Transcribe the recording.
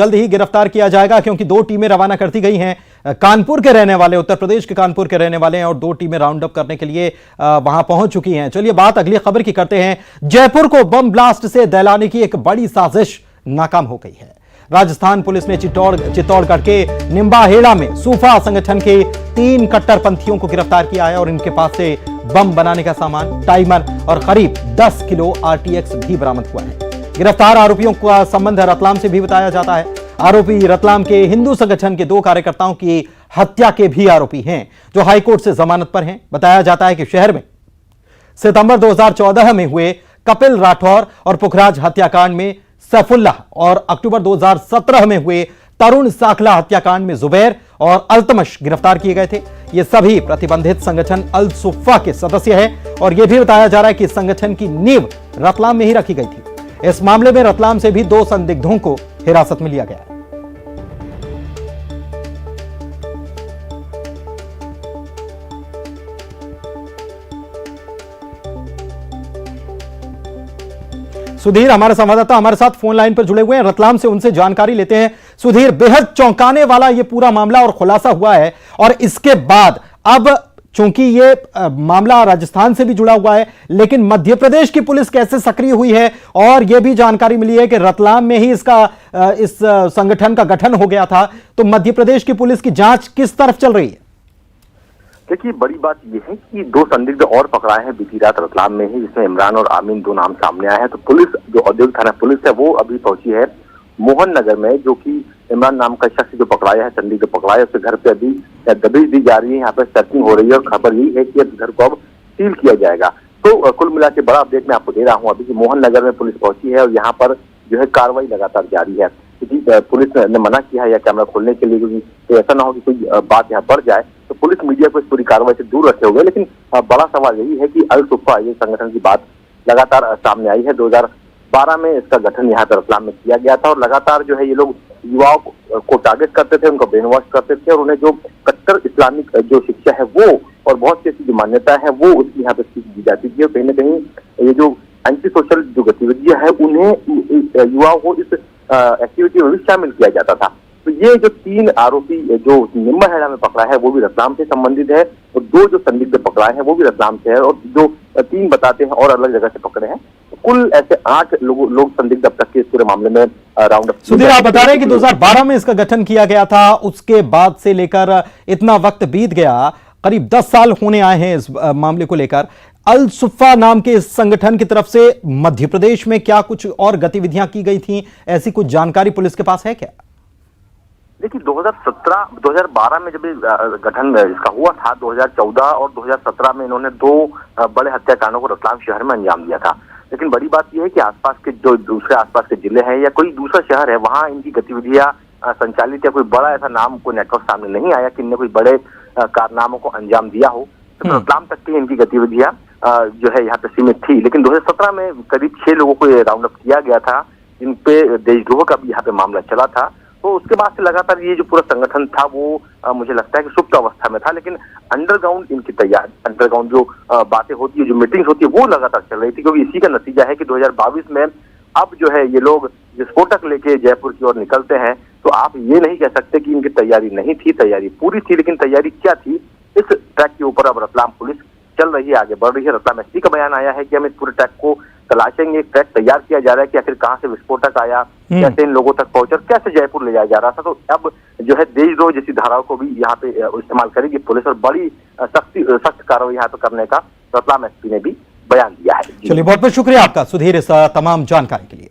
जल्द ही गिरफ्तार किया जाएगा, क्योंकि 2 टीमें रवाना कर दी गई हैं। कानपुर के रहने वाले, उत्तर प्रदेश के कानपुर के रहने वाले हैं और 2 टीमें राउंड अप करने के लिए वहां पहुंच चुकी हैं। चलिए बात अगली खबर की करते हैं। जयपुर को बम ब्लास्ट से दहलाने की एक बड़ी साजिश नाकाम हो गई है। राजस्थान पुलिस ने चित्तौड़गढ़ के निम्बाहेड़ा में सूफा संगठन के 3 कट्टरपंथियों को गिरफ्तार किया है और इनके पास से बम बनाने का सामान, टाइमर और करीब 10 किलो RTX भी बरामद हुआ है। गिरफ्तार आरोपियों का संबंध रतलाम से भी बताया जाता है। आरोपी रतलाम के हिंदू संगठन के 2 कार्यकर्ताओं की हत्या के भी आरोपी हैं, जो हाईकोर्ट से जमानत पर हैं। बताया जाता है कि शहर में सितंबर 2014 में हुए कपिल राठौर और पुखराज हत्याकांड में सैफुल्लाह और अक्टूबर 2017 में हुए तरुण साखला हत्याकांड में जुबैर और अल्तमश गिरफ्तार किए गए थे। ये सभी प्रतिबंधित संगठन अल सुफ़ा के सदस्य हैं और यह भी बताया जा रहा है कि संगठन की नींव रतलाम में ही रखी गई थी। इस मामले में रतलाम से भी 2 संदिग्धों को हिरासत में लिया गया है। सुधीर हमारे संवाददाता हमारे साथ फोन लाइन पर जुड़े हुए हैं रतलाम से, उनसे जानकारी लेते हैं। सुधीर, बेहद चौंकाने वाला यह पूरा मामला और खुलासा हुआ है और इसके बाद अब चूंकि ये मामला राजस्थान से भी जुड़ा हुआ है, लेकिन मध्य प्रदेश की पुलिस कैसे सक्रिय हुई है? और यह भी जानकारी मिली है कि रतलाम में ही इस संगठन का गठन हो गया था, तो मध्य प्रदेश की पुलिस की जांच किस तरफ चल रही है? देखिए, बड़ी बात यह है कि 2 संदिग्ध और पकड़ाए हैं बीती रात रतलाम में ही, जिसमें इमरान और आमीन 2 नाम सामने आए हैं। तो पुलिस, जो औद्योगिक थाना पुलिस है, वो अभी पहुंची है मोहन नगर में, जो कि इमरान नाम का शख्स जो पकड़ाया है, संदिग्ध पकड़ाया, उसके घर पे अभी दबिश दी जा रही है। यहाँ पे सर्चिंग हो रही है और खबर यही है कि घर को अब सील किया जाएगा। तो कुल मिला के बड़ा अपडेट मैं आपको दे रहा हूँ अभी कि मोहन नगर में पुलिस पहुंची है और यहाँ पर जो है कार्रवाई लगातार जारी है। क्योंकि पुलिस ने मना किया है या कैमरा खोलने के लिए, क्योंकि तो ऐसा ना हो कि कोई बात यहाँ बढ़ जाए, तो पुलिस मीडिया को इस पूरी कार्रवाई से दूर रखे हुए। लेकिन बड़ा सवाल यही है कि अल सुफ़ा ये संगठन की बात लगातार सामने आई है। 2012 में इसका गठन यहाँ पर रतलाम में किया गया था और लगातार जो है ये लोग युवाओं को टारगेट करते थे, उनको ब्रेन वॉश करते थे और उन्हें जो कट्टर इस्लामिक जो शिक्षा है वो और बहुत सी ऐसी जो मान्यता है वो उसकी यहाँ पे सीख दी जाती थी। और कहीं ना कहीं ये जो एंटी सोशल जो गतिविधियां हैं उन्हें युवाओं को इस एक्टिविटी में भी शामिल किया जाता था। तो ये जो 3 आरोपी जो निम्बाहेड़ा में पकड़ा है वो भी रतलाम से संबंधित है और 2 जो संदिग्ध पकड़ाए हैं वो भी रतलाम से है और जो 3 बताते हैं और अलग जगह से पकड़े हैं। कुल ऐसे 8 लोग संदिग्ध अब तक के इस पूरे मामले में राउंड अप। सुधीर, आप बता रहे हैं कि 2012 में इसका गठन किया गया था, उसके बाद से लेकर इतना वक्त बीत गया, करीब 10 साल होने आए हैं इस मामले को लेकर। अल सुफ़ा नाम के इस संगठन की तरफ से मध्य प्रदेश में क्या कुछ और गतिविधियां की गई थी, ऐसी कुछ जानकारी पुलिस के पास है क्या? देखिए, 2012 में जब गठन इसका हुआ था, 2014 और 2017 में इन्होंने 2 बड़े हत्याकांडों को रतलाम शहर में अंजाम दिया था। लेकिन बड़ी बात यह है कि आसपास के जो दूसरे आसपास के जिले हैं या कोई दूसरा शहर है, वहां इनकी गतिविधियां संचालित या कोई बड़ा ऐसा नाम, कोई नेटवर्क सामने नहीं आया कि इनने कोई बड़े कारनामों को अंजाम दिया हो। तो रतलाम तक की इनकी गतिविधियां जो है यहाँ पे सीमित थी। लेकिन 2017 में करीब 6 लोगों को राउंड अप किया गया था, जिन पे देशद्रोह का भी यहाँ पे मामला चला था। तो उसके बाद से लगातार ये जो पूरा संगठन था वो मुझे लगता है कि सुप्त अवस्था में था। लेकिन अंडरग्राउंड इनकी तैयारी, अंडरग्राउंड जो बातें होती है, जो मीटिंग्स होती है, वो लगातार चल रही थी। क्योंकि इसी का नतीजा है कि 2022 में अब जो है ये लोग विस्फोटक लेके जयपुर की ओर निकलते हैं। तो आप ये नहीं कह सकते कि इनकी तैयारी नहीं थी, तैयारी पूरी थी। लेकिन तैयारी क्या थी, इस ट्रैक के ऊपर अब रतलाम पुलिस चल रही है, आगे बढ़ रही है। रतलाम एसपी का बयान आया है कि हम इस पूरे ट्रैक को तलाशेंगे। एक ट्रैक तैयार किया जा रहा है कि आखिर कहां से विस्फोटक आया, कैसे इन लोगों तक पहुंचा, कैसे जयपुर ले जाया जा रहा था। तो अब जो है देशद्रोह जैसी धाराओं को भी यहाँ पे इस्तेमाल करेगी पुलिस और बड़ी सख्त कार्रवाई यहाँ पे करने का रतलाम एसपी ने भी बयान दिया है। चलिए, बहुत बहुत शुक्रिया आपका सुधीर इस तमाम जानकारी के लिए।